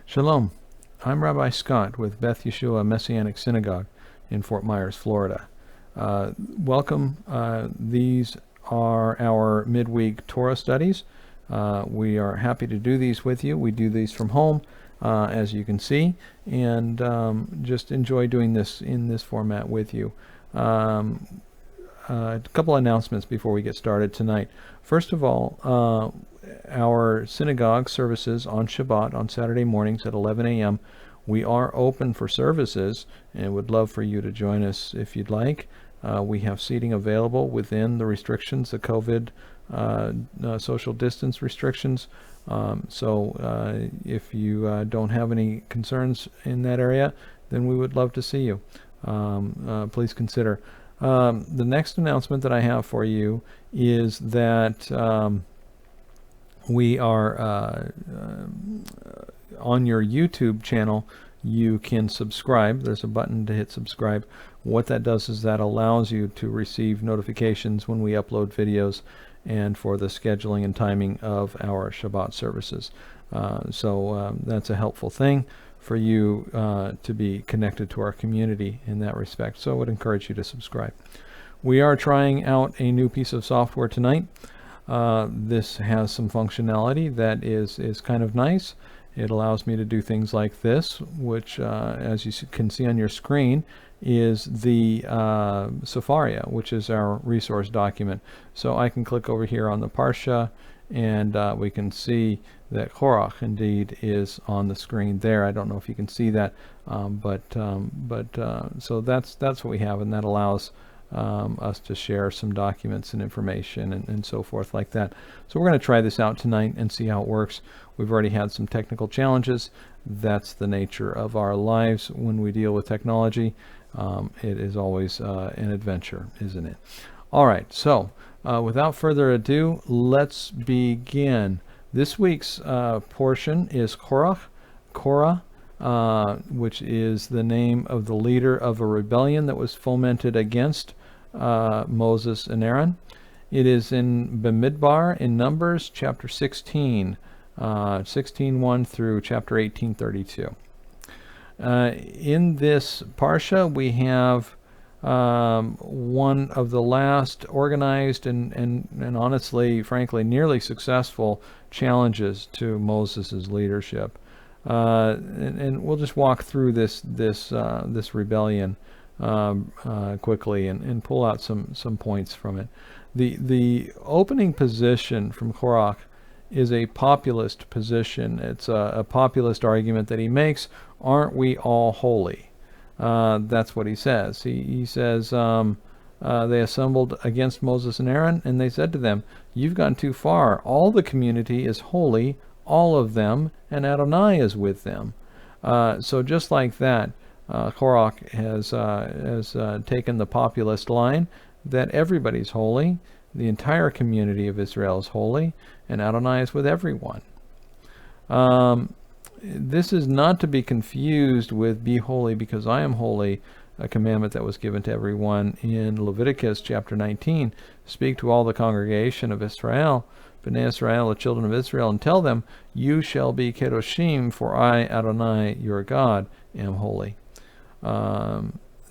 Shalom. I'm Rabbi Scott with Beth Yeshua Messianic Synagogue in Fort Myers, Florida. Welcome. These are our midweek Torah studies. We are happy to do these with you. We do these from home, as you can see, and just enjoy doing this in this format with you. A couple announcements before we get started tonight. First of all, our synagogue services on Shabbat, on Saturday mornings at 11 a.m., we are open for services and would love for you to join us if you'd like. We have seating available within the restrictions, the COVID social distance restrictions. So if you don't have any concerns in that area, then we would love to see you. Please consider. The next announcement that I have for you is that we are on your YouTube channel. You can subscribe. There's a button to hit subscribe. What that does is that allows you to receive notifications when we upload videos and for the scheduling and timing of our Shabbat services. So that's a helpful thing for you to be connected to our community in that respect. So I would encourage you to subscribe. We are trying out a new piece of software tonight. This has some functionality that is kind of nice. It allows me to do things like this, which as you can see on your screen is the Sefaria, which is our resource document. So I can click over here on the Parsha, and we can see that Korach indeed is on the screen there. I don't know if you can see that, so that's what we have, and that allows us to share some documents and information and so forth like that. So we're going to try this out tonight and see how it works. We've already had some technical challenges. That's the nature of our lives when we deal with technology. It is always an adventure, isn't it? All right, so without further ado, let's begin. This week's portion is Korach, which is the name of the leader of a rebellion that was fomented against Moses and Aaron. It is in Bamidbar in Numbers chapter 16, 16:1 through chapter 18:32. In this parsha, we have one of the last organized and honestly, frankly, nearly successful challenges to Moses' leadership. And we'll just walk through this rebellion quickly and pull out some points from it. The opening position from Korach is a populist position. It's a populist argument that he makes. Aren't we all holy? That's what he says. He says they assembled against Moses and Aaron, and they said to them, "You've gone too far. All the community is holy, all of them, and Adonai is with them." So just like that, Korach has taken the populist line that everybody's holy, the entire community of Israel is holy, and Adonai is with everyone. This is not to be confused with "be holy because I am holy," a commandment that was given to everyone in Leviticus chapter 19. "Speak to all the congregation of Israel, Bnei Israel, the children of Israel, and tell them, you shall be kedoshim, for I, Adonai, your God, am holy."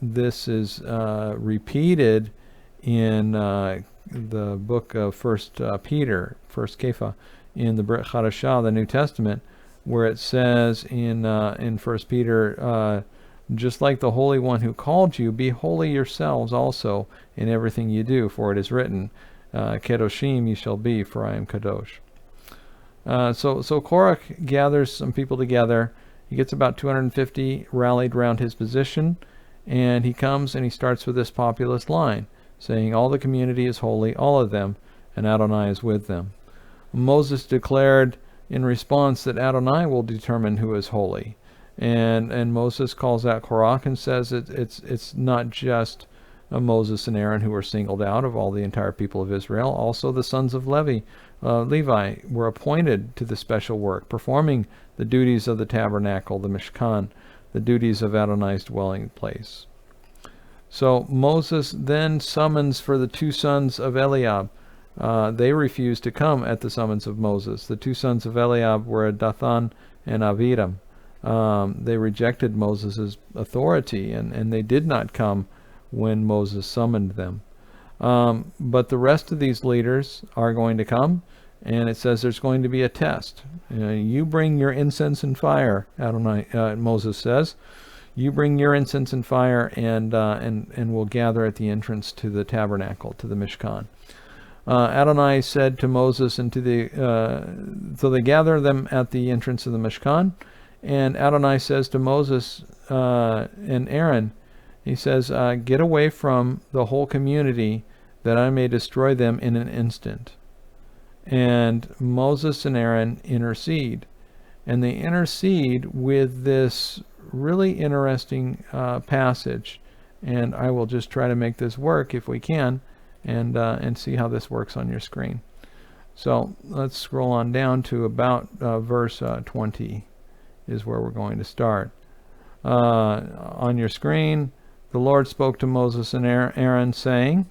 This is repeated in the book of First Peter, First Kepha, in the Brit Chadashah, the New Testament, where it says in First Peter, "Just like the Holy One who called you, be holy yourselves also in everything you do, for it is written, Kedoshim ye shall be, for I am Kadosh." So Korach gathers some people together. He gets about 250 rallied around his position, and he comes and he starts with this populist line, saying all the community is holy, all of them, and Adonai is with them. Moses declared in response that Adonai will determine who is holy. And Moses calls out Korach and says it's not just Moses and Aaron who were singled out of all the entire people of Israel. Also the sons of Levi were appointed to the special work, performing the duties of the tabernacle, the Mishkan, the duties of Adonai's dwelling place. So Moses then summons for the two sons of Eliab. They refused to come at the summons of Moses. The two sons of Eliab were Dathan and Abiram. They rejected Moses' authority, and they did not come when Moses summoned them. But the rest of these leaders are going to come, and it says there's going to be a test. You bring your incense and fire, Moses says. You bring your incense and fire, and we'll gather at the entrance to the tabernacle, to the Mishkan. Adonai said to Moses and to the, so they gather them at the entrance of the Mishkan, and Adonai says to Moses and Aaron, he says, get away from the whole community that I may destroy them in an instant. And Moses and Aaron intercede. And they intercede with this really interesting passage. And I will just try to make this work if we can, and see how this works on your screen. So let's scroll on down to about verse 20 is where we're going to start. On your screen, the Lord spoke to Moses and Aaron, saying,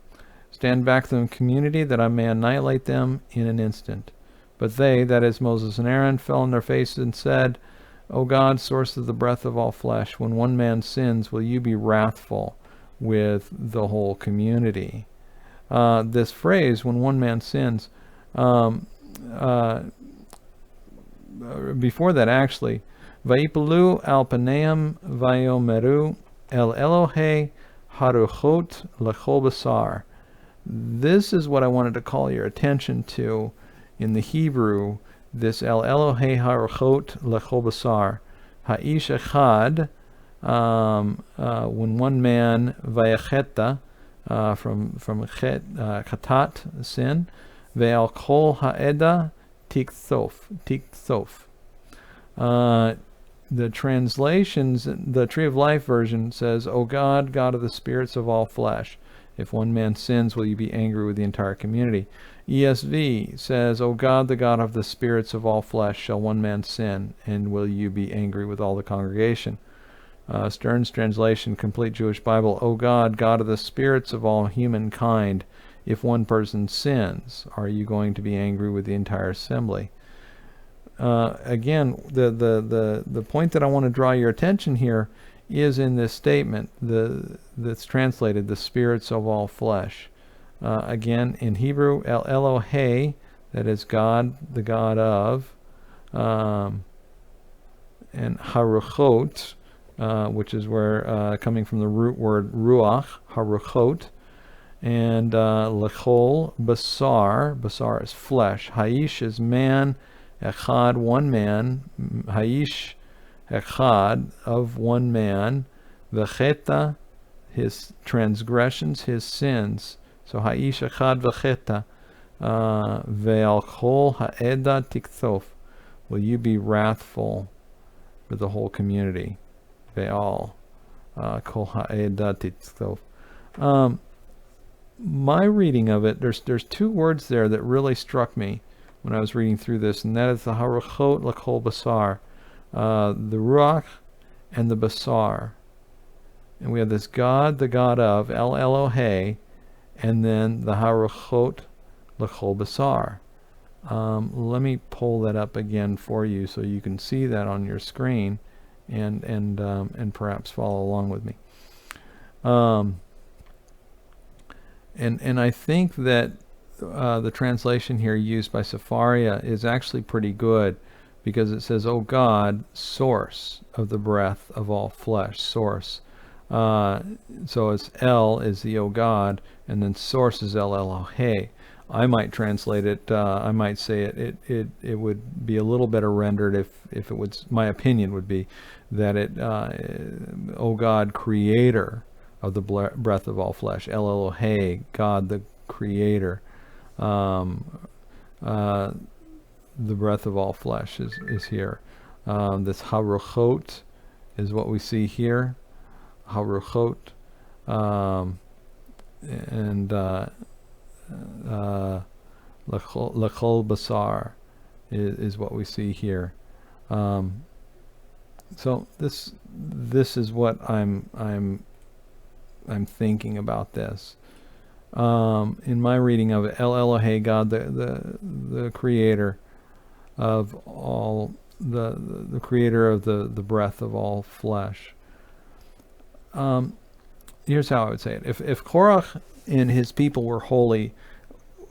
stand back from the community, that I may annihilate them in an instant. But they, that is Moses and Aaron, fell on their faces and said, O God, source of the breath of all flesh, when one man sins, will you be wrathful with the whole community? This phrase, when one man sins, before that actually, Vaipalu al paneim vayomeru el Elohe haruchot lechol basar. This is what I wanted to call your attention to in the Hebrew, this El Elohe haruchot lechol basar. Ha'ish echad, when one man, vayacheta, from chatat, sin, ve'al kol ha'eda tikthof. The translations, the Tree of Life version says, O God, God of the spirits of all flesh, if one man sins, will you be angry with the entire community? ESV says, O God, the God of the spirits of all flesh, shall one man sin, and will you be angry with all the congregation? Stern's translation, Complete Jewish Bible, O God, God of the spirits of all humankind, if one person sins, are you going to be angry with the entire assembly? Again, the point that I want to draw your attention here is in this statement that's translated, the spirits of all flesh. Again, in Hebrew, El Elohe, that is God, the God of, and Haruchot, which is where, coming from the root word Ruach, Haruchot, and Lechol, Basar, Basar is flesh, Haish is man, Echad, one man, Haish, Echad, of one man, Vecheta, his transgressions, his sins. So Haish Echad Vecheta, Ve'al Kol Ha'eda Tikthof, will you be wrathful with the whole community? Ve'al Kol Ha'eda Tikthof. My reading of it, there's two words there that really struck me when I was reading through this, and that is the Haruchot L'Kol Basar, the Ruach and the Basar. And we have this God, the God of, El Elohe, and then the Haruchot L'Kol Basar. Let me pull that up again for you so you can see that on your screen, and perhaps follow along with me. And I think that the translation here used by Sepharia is actually pretty good, because it says, O God, source of the breath of all flesh, source. So it's El is the O God, and then source is El Elohe. I might translate it, I might say it would be a little better rendered if it would, my opinion would be that O God, creator of the breath of all flesh, El Elohe, God the creator. The breath of all flesh is here. This Haruchot is what we see here. Haruchot, and L'Chol Basar is what we see here. So this is what I'm thinking about this. In my reading of it, El Elohe, God, the creator of all the creator of the breath of all flesh. Here's how I would say it. If Korach and his people were holy,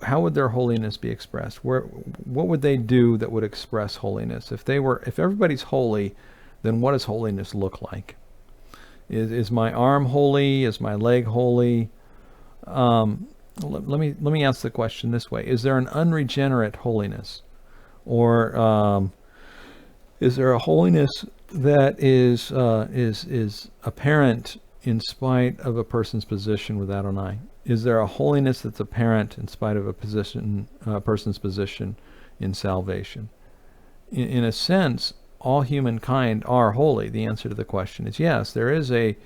how would their holiness be expressed? What would they do that would express holiness? If everybody's holy, then what does holiness look like? Is my arm holy? Is my leg holy? Let me ask the question this way: is there an unregenerate holiness, or is there a holiness that is apparent in spite of a person's position with Adonai? Is there a holiness that's apparent in spite of a person's position in salvation? In a sense, all humankind are holy. The answer to the question is yes. There is a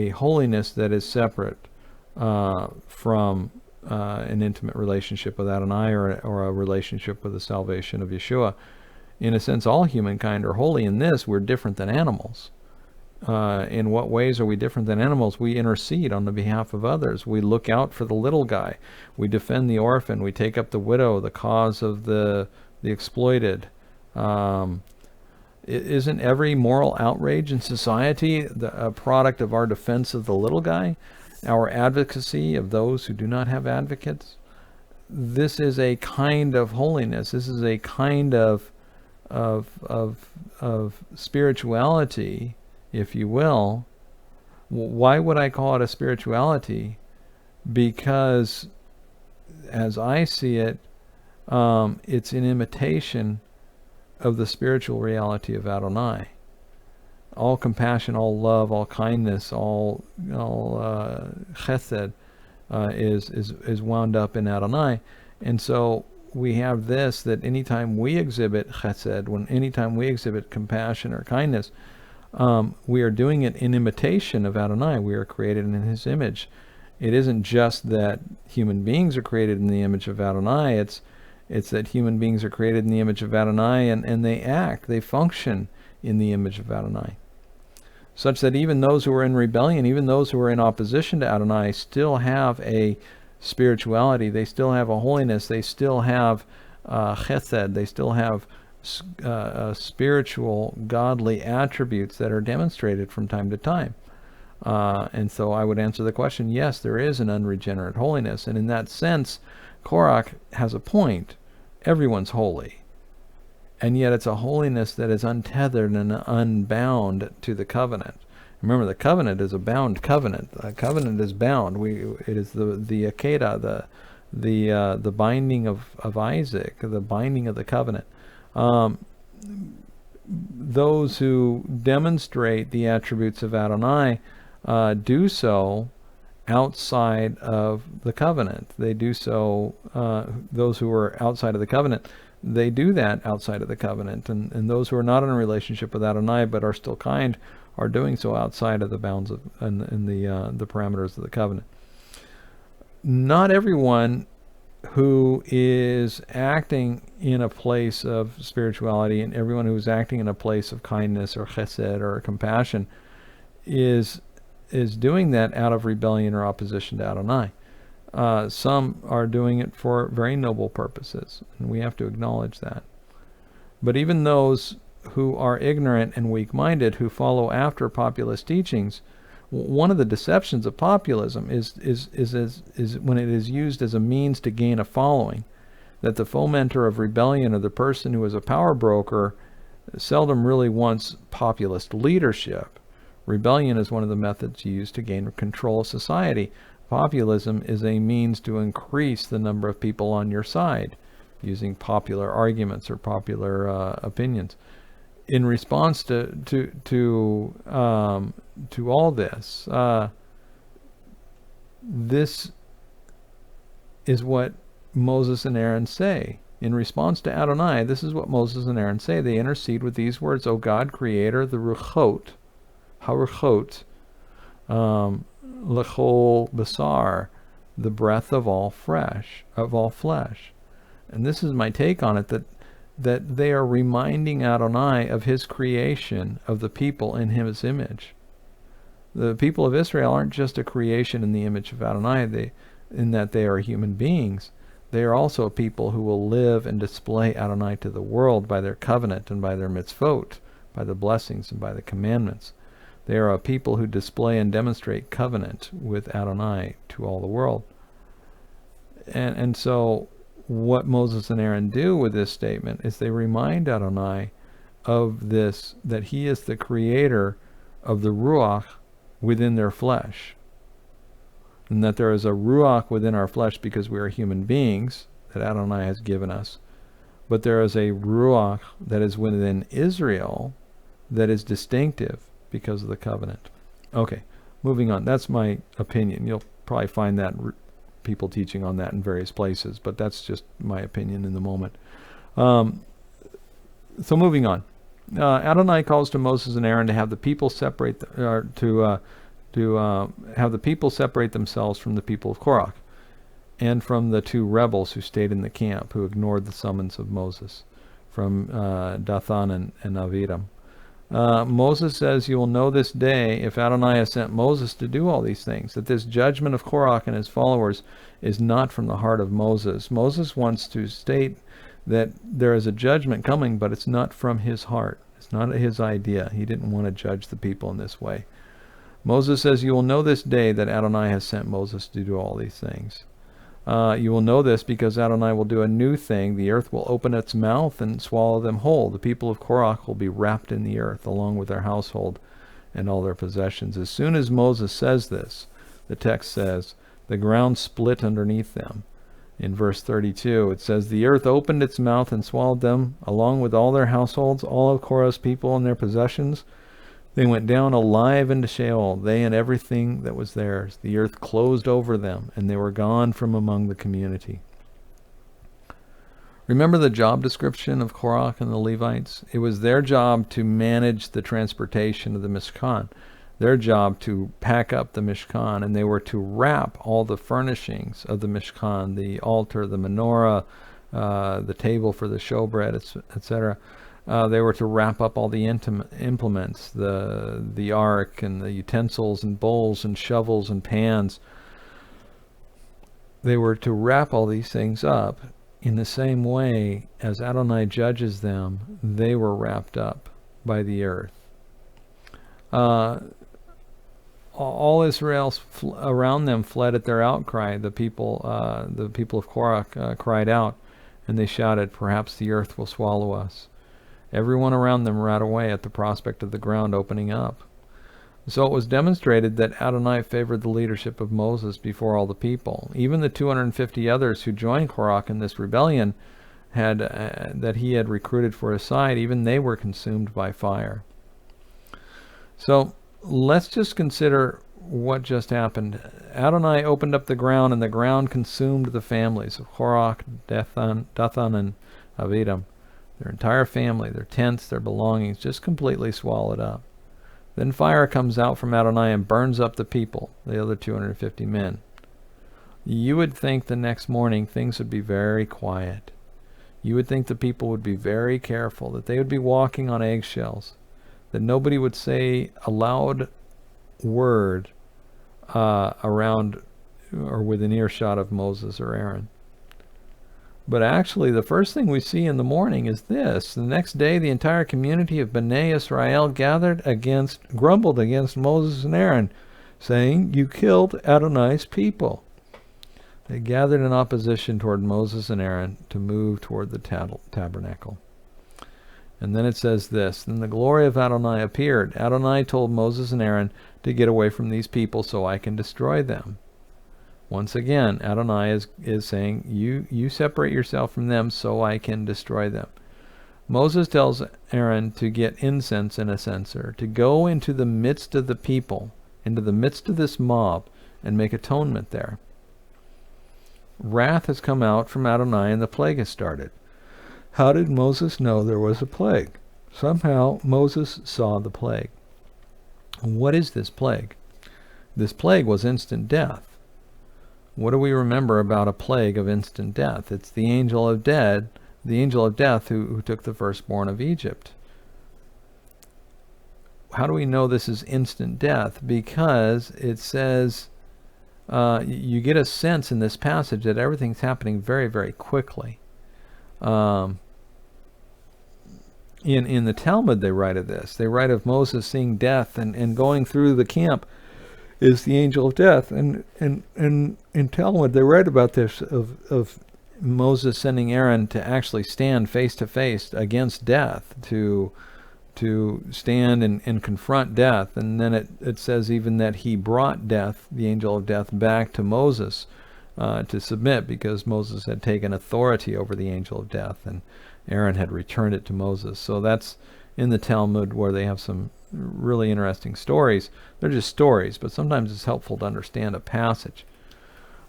holiness that is separate from an intimate relationship with Adonai or a relationship with the salvation of Yeshua. In a sense, all humankind are holy. In this, we're different than animals. In what ways are we different than animals? We intercede on the behalf of others. We look out for the little guy. We defend the orphan. We take up the widow, the cause of the exploited. Isn't every moral outrage in society a product of our defense of the little guy, our advocacy of those who do not have advocates? This is a kind of holiness. This is a kind of spirituality, if you will. Why would I call it a spirituality? Because as I see it, it's an imitation of the spiritual reality of Adonai. All compassion, all love, all kindness, all chesed is wound up in Adonai. And so we have this, that anytime we exhibit chesed, anytime we exhibit compassion or kindness, we are doing it in imitation of Adonai. We are created in His image. It isn't just that human beings are created in the image of Adonai. It's that human beings are created in the image of Adonai, and they function in the image of Adonai. Such that even those who are in rebellion, even those who are in opposition to Adonai, still have a spirituality. They still have a holiness. They still have chesed. They still have spiritual, godly attributes that are demonstrated from time to time. And so I would answer the question, yes, there is an unregenerate holiness. And in that sense, Korach has a point. Everyone's holy. And yet it's a holiness that is untethered and unbound to the covenant. Remember, the covenant is a bound covenant. The covenant is bound. It is the Akedah, the binding of Isaac, the binding of the covenant. Those who demonstrate the attributes of Adonai do so outside of the covenant. They do so, those who are outside of the covenant, they do that outside of the covenant. And those who are not in a relationship with Adonai but are still kind are doing so outside of the bounds of and the parameters of the covenant. Not everyone who is acting in a place of spirituality and everyone who is acting in a place of kindness or chesed or compassion is doing that out of rebellion or opposition to Adonai. Some are doing it for very noble purposes, and we have to acknowledge that. But even those who are ignorant and weak-minded, who follow after populist teachings, one of the deceptions of populism is when it is used as a means to gain a following, that the fomenter of rebellion or the person who is a power broker seldom really wants populist leadership. Rebellion is one of the methods used to gain control of society. Populism is a means to increase the number of people on your side, using popular arguments or popular opinions. In response to all this, this is what Moses and Aaron say. In response to Adonai, this is what Moses and Aaron say. They intercede with these words: O God, creator, the ruchot, haruchot, lechol basar, the breath of all flesh. And this is my take on it, that they are reminding Adonai of his creation of the people in his image. The people of Israel aren't just a creation in the image of Adonai, in that they are human beings, They are also a people who will live and display Adonai to the world by their covenant and by their mitzvot, by the blessings and by the commandments. They are a people who display and demonstrate covenant with Adonai to all the world. And so what Moses and Aaron do with this statement is they remind Adonai of this, that he is the creator of the Ruach within their flesh. And that there is a Ruach within our flesh because we are human beings that Adonai has given us. But there is a Ruach that is within Israel that is distinctive because of the covenant. Okay, moving on. That's my opinion. You'll probably find that people teaching on that in various places, but that's just my opinion in the moment. So moving on. Adonai calls to Moses and Aaron to have the people separate, have the people separate themselves from the people of Korach and from the two rebels who stayed in the camp, who ignored the summons of Moses, from Dathan and Aviram. Moses says, "You will know this day, if Adonai has sent Moses to do all these things, that this judgment of Korach and his followers is not from the heart of Moses." Moses wants to state that there is a judgment coming, but it's not from his heart. It's not his idea. He didn't want to judge the people in this way. Moses says, "You will know this day that Adonai has sent Moses to do all these things." You will know this because Adonai will do a new thing. The earth will open its mouth and swallow them whole. The people of Korach will be wrapped in the earth, along with their household and all their possessions. As soon as Moses says this, the text says, the ground split underneath them. In verse 32, it says, "The earth opened its mouth and swallowed them, along with all their households, all of Korah's people and their possessions. They went down alive into Sheol, they and everything that was theirs. The earth closed over them, and they were gone from among the community." Remember the job description of Korach and the Levites? It was their job to manage the transportation of the Mishkan, their job to pack up the Mishkan, and they were to wrap all the furnishings of the Mishkan, the altar, the menorah, the table for the showbread, etc. They were to wrap up all the implements, the ark and the utensils and bowls and shovels and pans. They were to wrap all these things up in the same way as Adonai judges them. They were wrapped up by the earth. All Israel around them fled at their outcry. The people of Korach cried out, and they shouted, "Perhaps the earth will swallow us." Everyone around them ran away at the prospect of the ground opening up. So it was demonstrated that Adonai favored the leadership of Moses before all the people. Even the 250 others who joined Korach in this rebellion that he had recruited for his side, even they were consumed by fire. So let's just consider what just happened. Adonai opened up the ground, and the ground consumed the families of Korach, Dathan, and Aviram. Their entire family, their tents, their belongings, just completely swallowed up. Then fire comes out from Adonai and burns up the people, the other 250 men. You would think the next morning things would be very quiet. You would think the people would be very careful, that they would be walking on eggshells, that nobody would say a loud word around or within earshot of Moses or Aaron. But actually, the first thing we see in the morning is this. The next day, the entire community of Bnei Israel grumbled against Moses and Aaron, saying, "You killed Adonai's people." They gathered in opposition toward Moses and Aaron to move toward the tabernacle. And then it says this, "Then the glory of Adonai appeared. Adonai told Moses and Aaron to get away from these people so I can destroy them." Once again, Adonai is saying, you separate yourself from them so I can destroy them. Moses tells Aaron to get incense and a censer, to go into the midst of the people, into the midst of this mob, and make atonement there. Wrath has come out from Adonai, and the plague has started. How did Moses know there was a plague? Somehow Moses saw the plague. What is this plague? This plague was instant death. What do we remember about a plague of instant death? It's the angel of death who took the firstborn of Egypt. How do we know this is instant death? Because it says you get a sense in this passage that everything's happening very, very quickly. In the Talmud, they write of this. They write of Moses seeing death, and going through the camp is the angel of death. And in Talmud, they write about this, of Moses sending Aaron to actually stand face to face against death, to stand and confront death. And then it says even that he brought death, the angel of death, back to Moses to submit, because Moses had taken authority over the angel of death, and Aaron had returned it to Moses. So that's in the Talmud, where they have some really interesting stories. They're just stories, but sometimes it's helpful to understand a passage.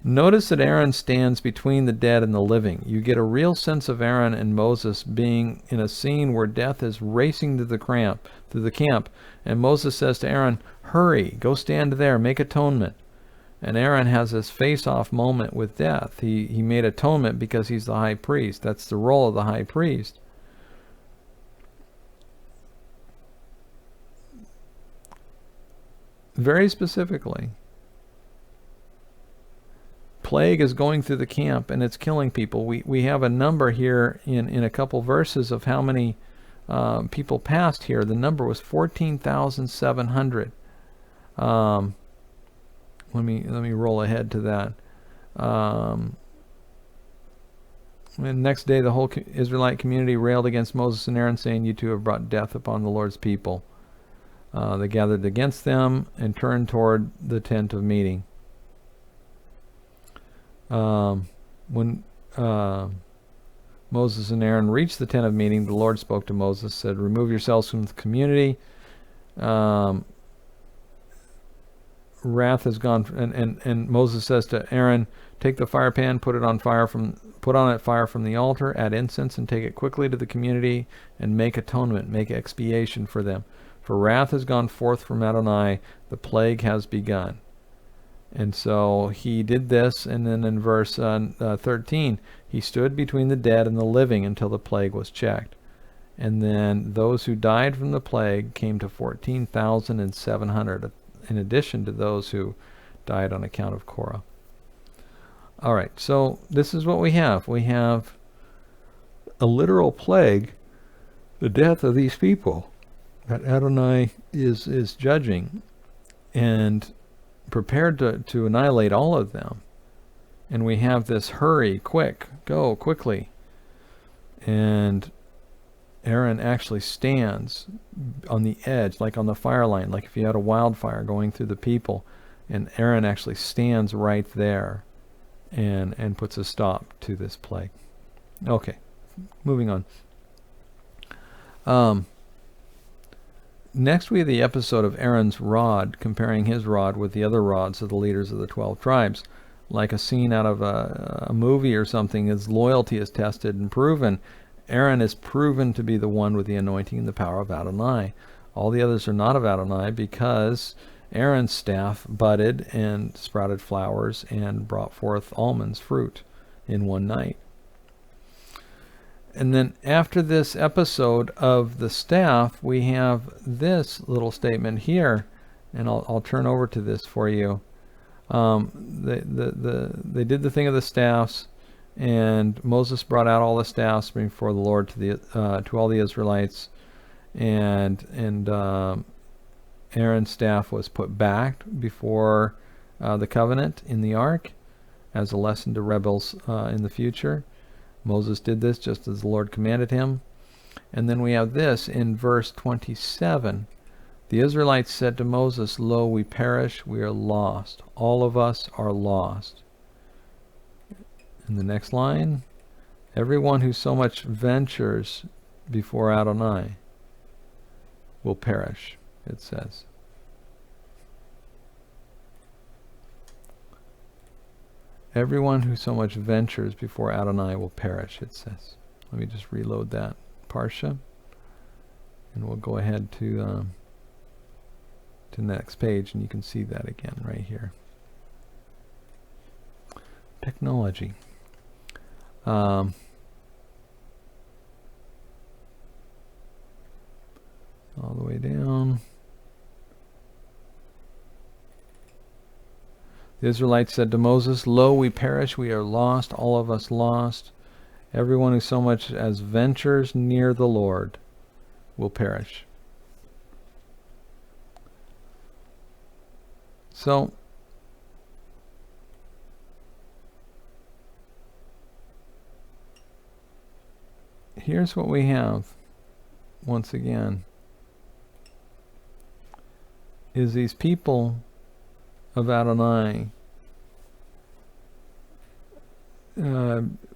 Notice that Aaron stands between the dead and the living. You get a real sense of Aaron and Moses being in a scene where death is racing to the camp, and Moses says to Aaron, "Hurry, go stand there, make atonement." And Aaron has this face-off moment with death. He made atonement because he's the high priest. That's the role of the high priest. Very specifically, plague is going through the camp and it's killing people. We have a number here in a couple verses of how many people passed here. The number was 14,700. Let me roll ahead to that. And next day the whole Israelite community railed against Moses and Aaron, saying, "You two have brought death upon the Lord's people." They gathered against them and turned toward the tent of meeting. When Moses and Aaron reached the tent of meeting, the Lord spoke to Moses, said, "Remove yourselves from the community. Wrath has gone," and Moses says to Aaron, "Take the fire pan, put on it fire from the altar, add incense, and take it quickly to the community, and make atonement, make expiation for them. For wrath has gone forth from Adonai, the plague has begun." And so he did this, and then in verse 13, he stood between the dead and the living until the plague was checked. And then those who died from the plague came to 14,700, in addition to those who died on account of Korah. All right, so this is what we have. We have a literal plague, the death of these people that Adonai is judging and prepared to annihilate all of them. And we have this hurry, quick, go quickly. And Aaron actually stands on the edge, like on the fire line, like if you had a wildfire going through the people, and Aaron actually stands right there and puts a stop to this plague. Okay, moving on. Next we have the episode of Aaron's rod, comparing his rod with the other rods of the leaders of the 12 tribes. Like a scene out of a movie or something, his loyalty is tested and proven. Aaron is proven to be the one with the anointing and the power of Adonai. All the others are not of Adonai, because Aaron's staff budded and sprouted flowers and brought forth almonds, fruit, in one night. And then after this episode of the staff, we have this little statement here, and I'll turn over to this for you. They did the thing of the staffs, and Moses brought out all the staffs before the Lord to all the Israelites, and Aaron's staff was put back before the covenant in the ark as a lesson to rebels in the future. Moses did this just as the Lord commanded him. And then we have this in verse 27. The Israelites said to Moses, "Lo, we perish, we are lost. All of us are lost." In the next line, everyone who so much ventures before Adonai will perish, it says. Everyone who so much ventures before Adonai will perish, it says. Let me just reload that parsha, and we'll go ahead to the next page, and you can see that again right here. Technology. All the way down. The Israelites said to Moses, "Lo, we perish, we are lost, all of us lost. Everyone who so much as ventures near the Lord will perish." So, here's what we have, once again, is these people of Adonai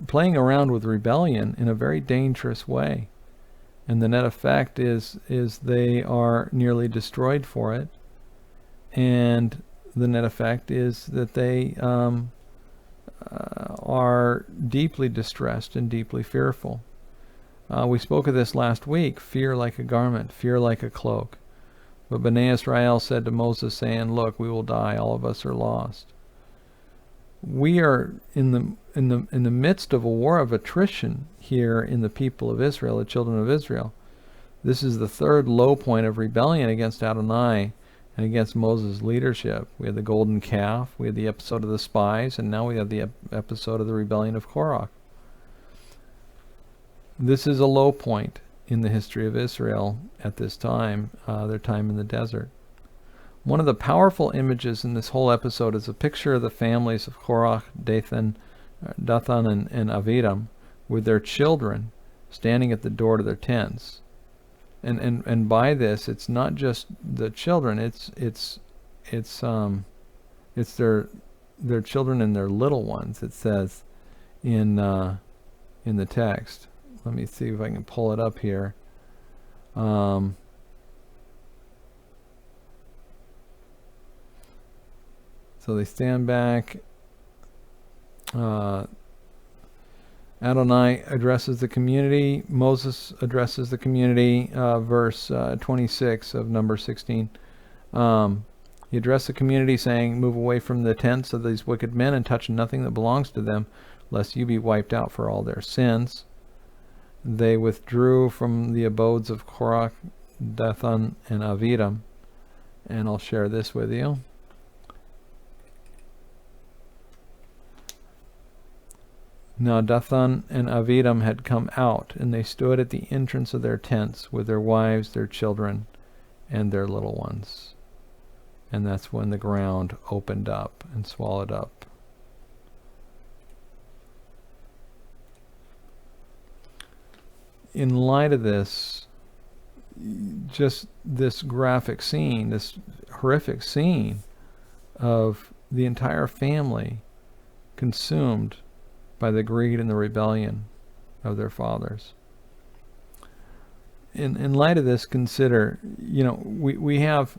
playing around with rebellion in a very dangerous way. And the net effect is they are nearly destroyed for it. And the net effect is that they are deeply distressed and deeply fearful. We spoke of this last week, fear like a garment, fear like a cloak. But Bnei Israel said to Moses, saying, "Look, we will die, all of us are lost." We are in the midst of a war of attrition here in the people of Israel, the children of Israel. This is the third low point of rebellion against Adonai and against Moses' leadership. We had the golden calf, we had the episode of the spies, and now we have the episode of the rebellion of Korach. This is a low point in the history of Israel at this time, their time in the desert. One of the powerful images in this whole episode is a picture of the families of Korach, Dathan, and Aviram with their children standing at the door to their tents. And by this, it's not just the children; it's their children and their little ones. It says in the text. Let me see if I can pull it up here. So they stand back. Adonai addresses the community. Moses addresses the community. Verse 26 of number 16. He addressed the community saying, "Move away from the tents of these wicked men and touch nothing that belongs to them, lest you be wiped out for all their sins." They withdrew from the abodes of Korach, Dathan, and Aviram. And I'll share this with you. Now Dathan and Aviram had come out, and they stood at the entrance of their tents with their wives, their children, and their little ones. And that's when the ground opened up and swallowed up. In light of this, just this graphic scene, this horrific scene of the entire family consumed by the greed and the rebellion of their fathers. In light of this, consider, we have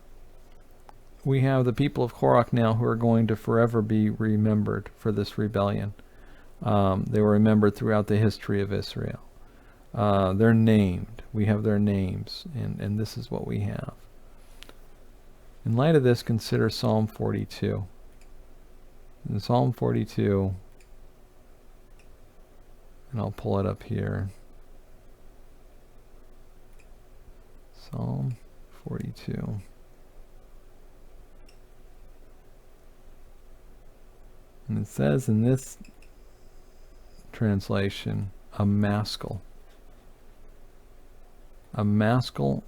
the people of Korach now who are going to forever be remembered for this rebellion. They were remembered throughout the history of Israel. They're named. We have their names, and this is what we have. In light of this, consider Psalm 42. In Psalm 42, and I'll pull it up here. Psalm 42. And it says in this translation, a maskil. A maskil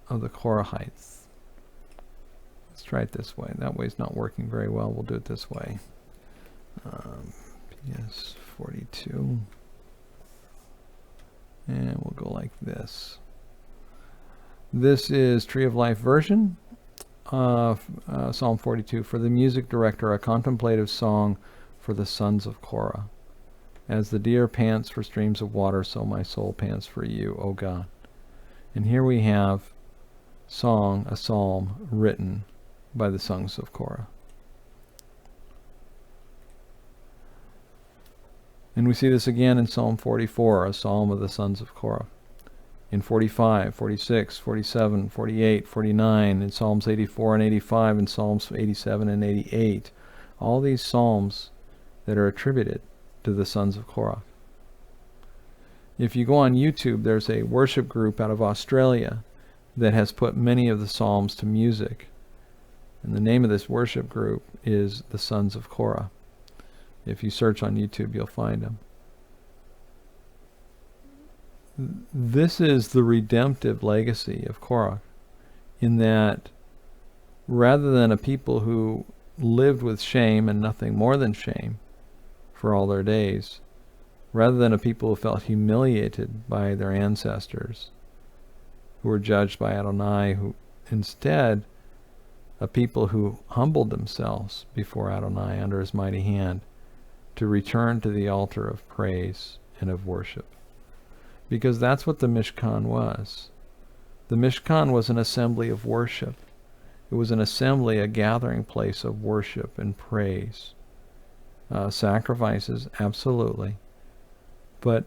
of the Korahites. Let's try it this way. That way it's not working very well. We'll do it this way. PS 42. And we'll go like this. This is Tree of Life version of Psalm 42. For the music director, a contemplative song for the sons of Korah. As the deer pants for streams of water, so my soul pants for you, O God. And here we have a psalm written by the sons of Korah. And we see this again in Psalm 44, a psalm of the sons of Korah. In 45, 46, 47, 48, 49, in Psalms 84 and 85, in Psalms 87 and 88. All these psalms that are attributed to the sons of Korah. If you go on YouTube, there's a worship group out of Australia that has put many of the psalms to music. And the name of this worship group is the Sons of Korah. If you search on YouTube, you'll find them. This is the redemptive legacy of Korach, in that rather than a people who lived with shame and nothing more than shame for all their days, rather than a people who felt humiliated by their ancestors, who were judged by Adonai, who instead a people who humbled themselves before Adonai under his mighty hand to return to the altar of praise and of worship. Because that's what the Mishkan was. The Mishkan was an assembly of worship. It was an assembly, a gathering place of worship and praise. Sacrifices, absolutely. But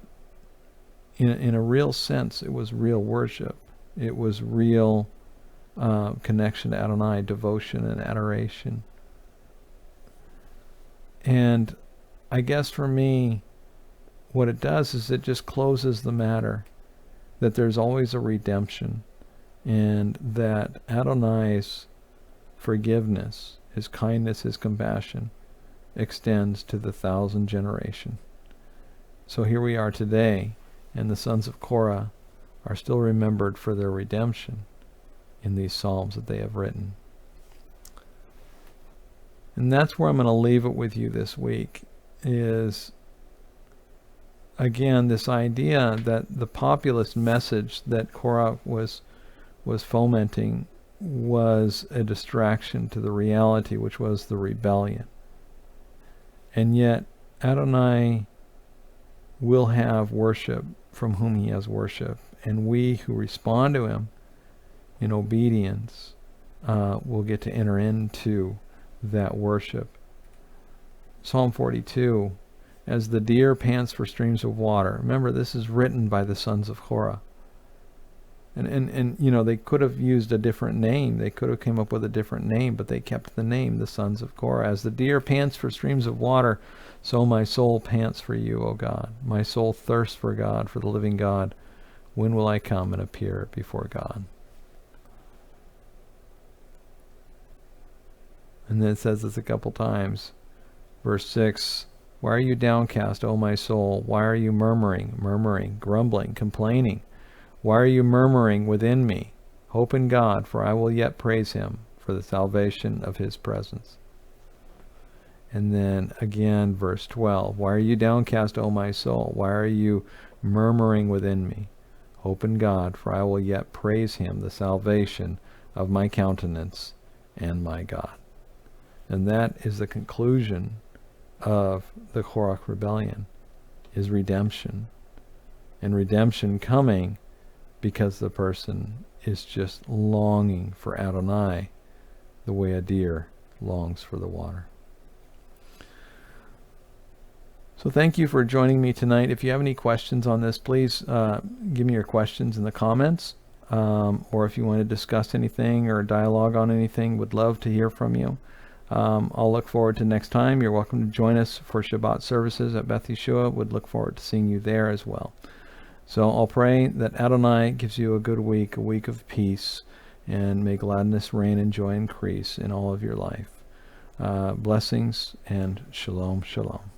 in a real sense, it was real worship. It was real connection to Adonai, devotion and adoration. And I guess for me, what it does is it just closes the matter that there's always a redemption, and that Adonai's forgiveness, his kindness, his compassion extends to the 1,000 generation. So here we are today, and the sons of Korah are still remembered for their redemption in these psalms that they have written. And that's where I'm going to leave it with you this week, is again this idea that the populist message that Korach was fomenting was a distraction to the reality, which was the rebellion. And yet Adonai will have worship from whom he has worship, and we who respond to him in obedience will get to enter into that worship. Psalm 42, as the deer pants for streams of water. Remember, this is written by the sons of Korah. And you know, they could have used a different name. They could have come up with a different name, but they kept the name, the sons of Korah. As the deer pants for streams of water, so my soul pants for you, O God. My soul thirsts for God, for the living God. When will I come and appear before God? And then it says this a couple times. Verse 6, why are you downcast, O my soul? Why are you murmuring, grumbling, complaining? Why are you murmuring within me? Hope in God, for I will yet praise him for the salvation of his presence. And then again, verse 12, why are you downcast, O my soul? Why are you murmuring within me? Hope in God, for I will yet praise him, the salvation of my countenance and my God. And that is the conclusion of the Korach rebellion, is redemption. And redemption coming because the person is just longing for Adonai the way a deer longs for the water. So thank you for joining me tonight. If you have any questions on this, please give me your questions in the comments. Or if you want to discuss anything or dialogue on anything, would love to hear from you. I'll look forward to next time. You're welcome to join us for Shabbat services at Beth Yeshua. Would look forward to seeing you there as well. So I'll pray that Adonai gives you a good week, a week of peace, and may gladness reign and joy increase in all of your life. Blessings and shalom, shalom.